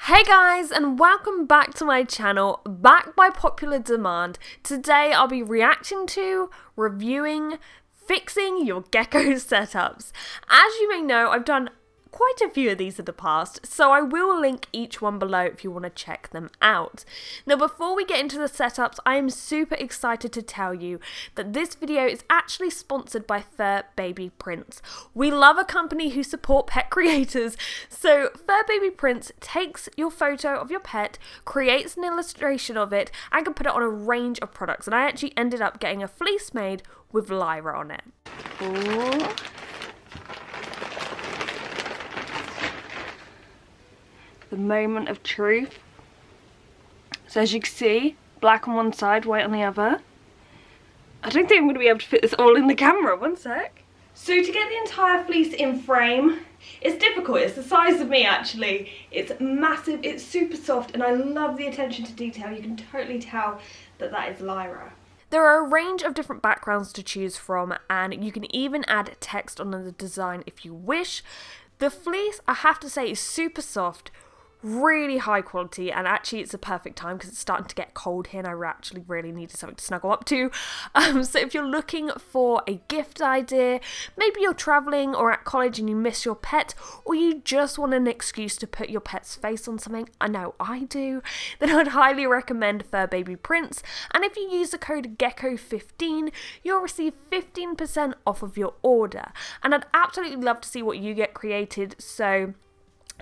Hey guys, and welcome back to my channel, back by popular demand. Today I'll be reacting to, reviewing, fixing your gecko setups. As you may know, I've done quite a few of these in the past, so I will link each one below if you want to check them out. Now before we get into the setups, I am super excited to tell you that this video is actually sponsored by FurBabyPrints. We love a company who support pet creators, so FurBabyPrints takes your photo of your pet, creates an illustration of it, and can put it on a range of products, and I actually ended up getting a fleece made with Lyra on it. Ooh. The moment of truth. So as you can see, black on one side, white on the other. I don't think I'm going to be able to fit this all in the camera. One sec. So to get the entire fleece in frame, it's difficult. It's the size of me actually. It's massive, it's super soft, and I love the attention to detail. You can totally tell that that is Lyra. There are a range of different backgrounds to choose from, and you can even add text on the design if you wish. The fleece, I have to say, is super soft, really high quality, and actually it's a perfect time because it's starting to get cold here and I actually really needed something to snuggle up to. So if you're looking for a gift idea, maybe you're traveling or at college and you miss your pet, or you just want an excuse to put your pet's face on something, I know I do, then I'd highly recommend FurBabyPrints. And if you use the code GECKO15, you'll receive 15% off of your order. And I'd absolutely love to see what you get created, so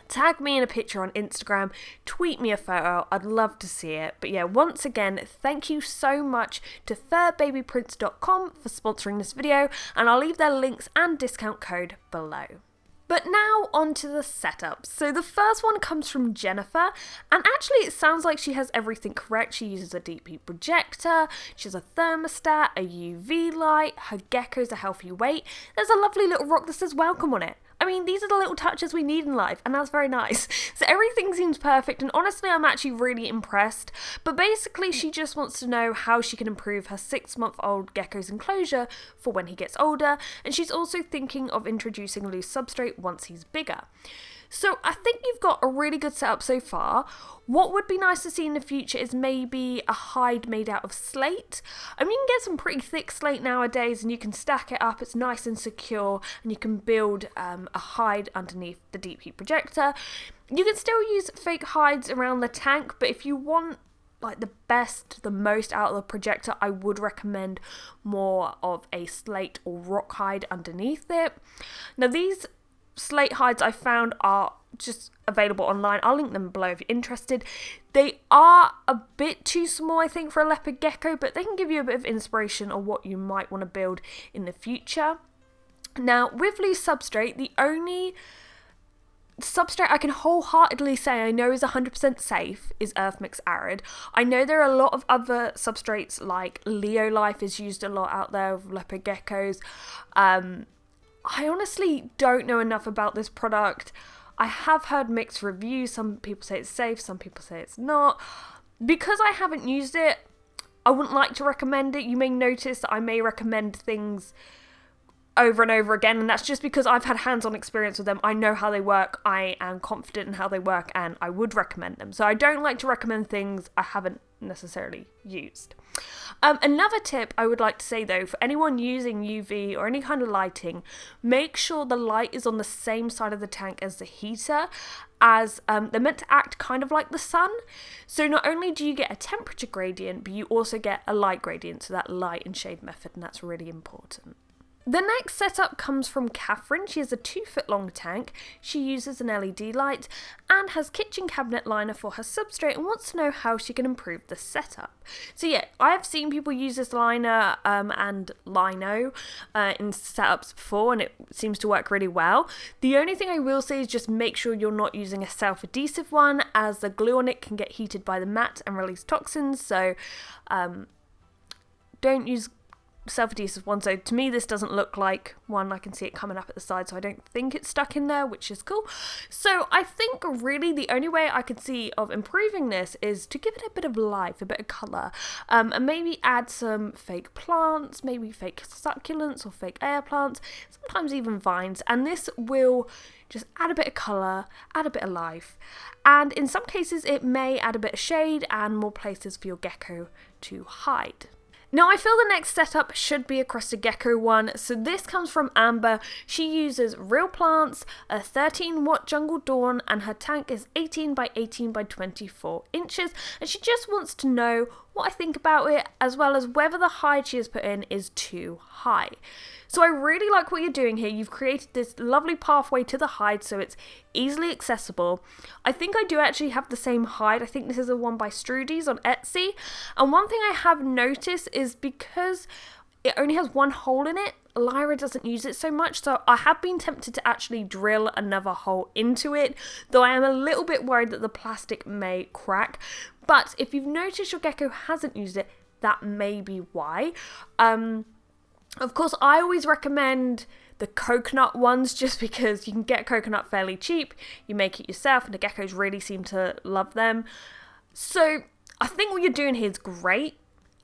tag me in a picture on Instagram, tweet me a photo, I'd love to see it. But yeah, once again, thank you so much to FurBabyPrints.com for sponsoring this video, and I'll leave their links and discount code below. But now on to the setup. So the first one comes from Jennifer, and actually it sounds like she has everything correct. She uses a deep heat projector, she has a thermostat, a UV light, her gecko's a healthy weight, there's a lovely little rock that says welcome on it. I mean, these are the little touches we need in life, and that's very nice. So everything seems perfect, and honestly, I'm actually really impressed. But basically, she just wants to know how she can improve her 6-month-old gecko's enclosure for when he gets older, and she's also thinking of introducing loose substrate once he's bigger. So I think you've got a really good setup so far. What would be nice to see in the future is maybe a hide made out of slate. I mean, you can get some pretty thick slate nowadays and you can stack it up, it's nice and secure, and you can build a hide underneath the deep heat projector. You can still use fake hides around the tank, but if you want like the most out of the projector, I would recommend more of a slate or rock hide underneath it. Now these slate hides I found are just available online. I'll link them below if you're interested. They are a bit too small, I think, for a leopard gecko, but they can give you a bit of inspiration on what you might want to build in the future. Now, with loose substrate, the only substrate I can wholeheartedly say I know is 100% safe is Earth Mix Arid. I know there are a lot of other substrates like Leo Life is used a lot out there with leopard geckos. I honestly don't know enough about this product. I have heard mixed reviews. Some people say it's safe, some people say it's not. Because I haven't used it, I wouldn't like to recommend it. You may notice that I may recommend things over and over again, and that's just because I've had hands-on experience with them. I know how they work, I am confident in how they work, and I would recommend them. So I don't like to recommend things I haven't necessarily used. Another tip I would like to say though, for anyone using UV or any kind of lighting, make sure the light is on the same side of the tank as the heater, as they're meant to act kind of like the sun. So not only do you get a temperature gradient, but you also get a light gradient, so that light and shade method, and that's really important. The next setup comes from Catherine. She has a 2-foot long tank, she uses an LED light, and has kitchen cabinet liner for her substrate and wants to know how she can improve the setup. So yeah, I have seen people use this liner and lino in setups before, and it seems to work really well. The only thing I will say is just make sure you're not using a self-adhesive one, as the glue on it can get heated by the mat and release toxins, so don't use self-adhesive one, so to me this doesn't look like one. I can see it coming up at the side, so I don't think it's stuck in there, which is cool. So I think really the only way I could see of improving this is to give it a bit of life, a bit of colour, and maybe add some fake plants, maybe fake succulents or fake air plants, sometimes even vines, and this will just add a bit of colour, add a bit of life, and in some cases it may add a bit of shade and more places for your gecko to hide. Now I feel the next setup should be a Crested Gecko one, so this comes from Amber. She uses real plants, a 13-watt Jungle Dawn, and her tank is 18 by 18 by 24 inches, and she just wants to know what I think about it, as well as whether the hide she has put in is too high. So I really like what you're doing here. You've created this lovely pathway to the hide so it's easily accessible. I think I do actually have the same hide. I think this is the one by Strudy's on Etsy. And one thing I have noticed is because it only has one hole in it, Lyra doesn't use it so much, so I have been tempted to actually drill another hole into it, though I am a little bit worried that the plastic may crack. But if you've noticed your gecko hasn't used it, that may be why. Of course, I always recommend the coconut ones just because you can get coconut fairly cheap, you make it yourself, and the geckos really seem to love them. So I think what you're doing here is great.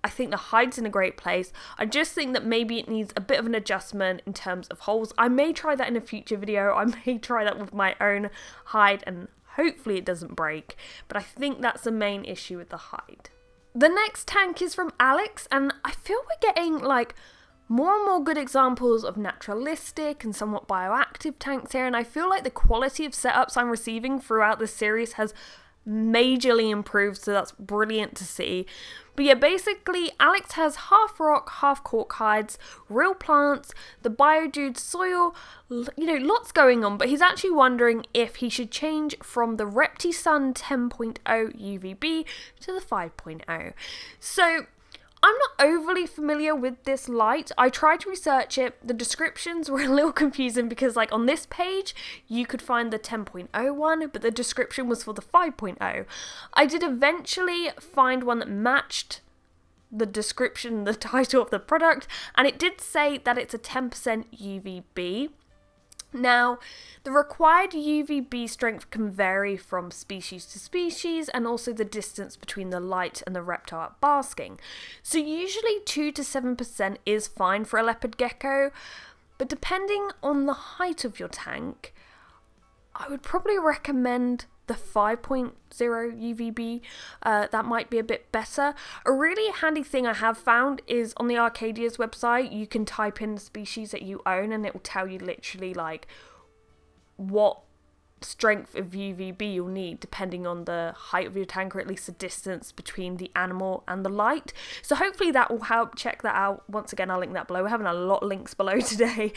I think the hide's in a great place. I just think that maybe it needs a bit of an adjustment in terms of holes. I may try that in a future video. I may try that with my own hide and hopefully it doesn't break. But I think that's the main issue with the hide. The next tank is from Alex, and I feel we're getting like more and more good examples of naturalistic and somewhat bioactive tanks here, and I feel like the quality of setups I'm receiving throughout this series has majorly improved, so that's brilliant to see. But yeah, basically Alex has half rock, half cork hides, real plants, the Biodude soil, lots going on, but he's actually wondering if he should change from the Reptile 10.0 UVB to the 5.0. So I'm not overly familiar with this light. I tried to research it. The descriptions were a little confusing because like on this page, you could find the 10.0 one, but the description was for the 5.0. I did eventually find one that matched the description, the title of the product, and it did say that it's a 10% UVB. Now, the required UVB strength can vary from species to species, and also the distance between the light and the reptile at basking. So usually 2 to 7% is fine for a leopard gecko, but depending on the height of your tank, I would probably recommend the 5.0 UVB. That might be a bit better. A really handy thing I have found is on the Arcadia's website, you can type in the species that you own and it will tell you literally like what strength of UVB you'll need depending on the height of your tank, or at least the distance between the animal and the light. So hopefully that will help. Check that out. Once again, I'll link that below. We're having a lot of links below today.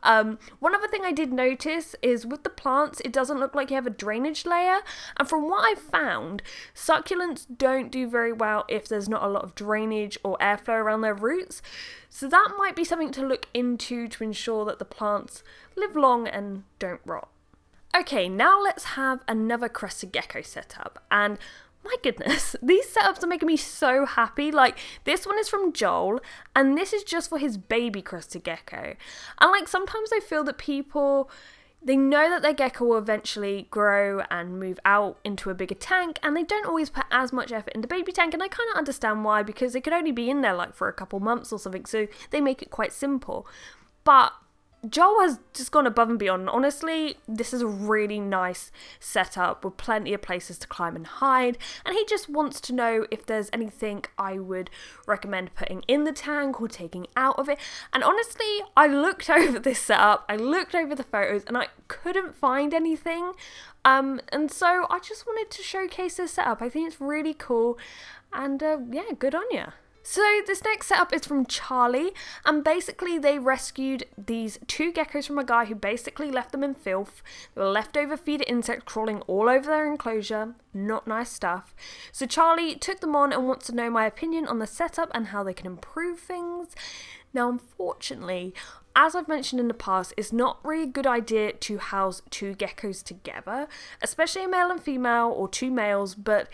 One other thing I did notice is with the plants, it doesn't look like you have a drainage layer, and from what I've found, succulents don't do very well if there's not a lot of drainage or airflow around their roots. So that might be something to look into to ensure that the plants live long and don't rot. Okay, now let's have another Crested Gecko setup, and my goodness, these setups are making me so happy. Like, this one is from Joel, and this is just for his baby Crested Gecko. And like, sometimes I feel that people, they know that their gecko will eventually grow and move out into a bigger tank, and they don't always put as much effort into baby tank, and I kind of understand why, because it could only be in there like for a couple months or something, so they make it quite simple. But Joel has just gone above and beyond. Honestly, this is a really nice setup with plenty of places to climb and hide, and he just wants to know if there's anything I would recommend putting in the tank or taking out of it. And honestly, I looked over this setup, I looked over the photos, and I couldn't find anything. And so I just wanted to showcase this setup. I think it's really cool, and yeah, good on ya. So this next setup is from Charlie, and basically they rescued these two geckos from a guy who basically left them in filth. They were leftover feeder insects crawling all over their enclosure. Not nice stuff. So Charlie took them on and wants to know my opinion on the setup and how they can improve things. Now, unfortunately, as I've mentioned in the past, it's not really a good idea to house two geckos together, especially a male and female or two males, but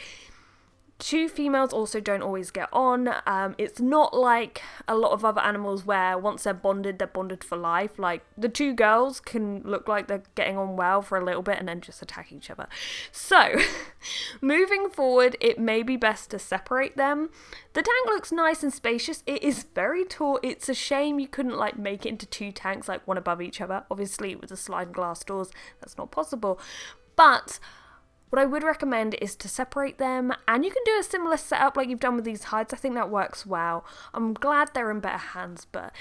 Two females also don't always get on. It's not like a lot of other animals where once they're bonded for life. Like the two girls can look like they're getting on well for a little bit and then just attack each other. So moving forward, it may be best to separate them. The tank looks nice and spacious. It is very tall. It's a shame you couldn't like make it into two tanks, like one above each other. Obviously with the sliding glass doors, that's not possible. But what I would recommend is to separate them, and you can do a similar setup like you've done with these hides. I think that works well. I'm glad they're in better hands, but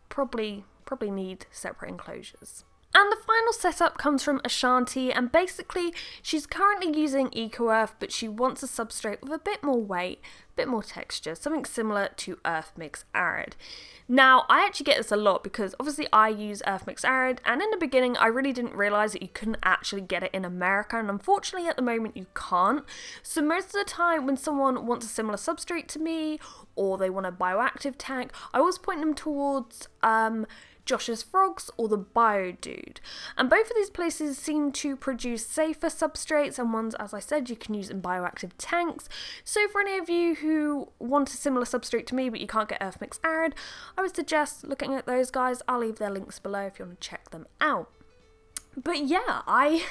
probably need separate enclosures. And the final setup comes from Ashanti, and basically she's currently using Eco Earth, but she wants a substrate with a bit more weight, a bit more texture, something similar to Earth Mix Arid. Now, I actually get this a lot because obviously I use Earth Mix Arid, and in the beginning I really didn't realise that you couldn't actually get it in America, and unfortunately at the moment you can't. So most of the time when someone wants a similar substrate to me, or they want a bioactive tank, I always point them towards Josh's Frogs or the Bio Dude. And both of these places seem to produce safer substrates and ones, as I said, you can use in bioactive tanks. So for any of you who want a similar substrate to me but you can't get Earth Mix Arid, I would suggest looking at those guys. I'll leave their links below if you want to check them out. But yeah, I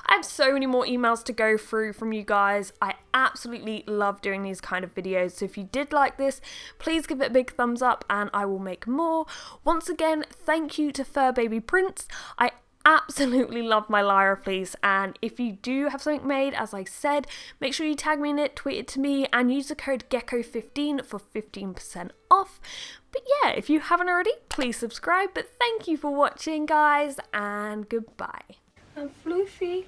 have so many more emails to go through from you guys. I absolutely love doing these kind of videos. So if you did like this, please give it a big thumbs up and I will make more. Once again, thank you to FurBabyPrints. I absolutely love my Lyra fleece, and if you do have something made, as I said, make sure you tag me in it, tweet it to me, and use the code GECKO15 for 15% off. But yeah, if you haven't already, please subscribe. But thank you for watching, guys, and goodbye. I'm Floofy.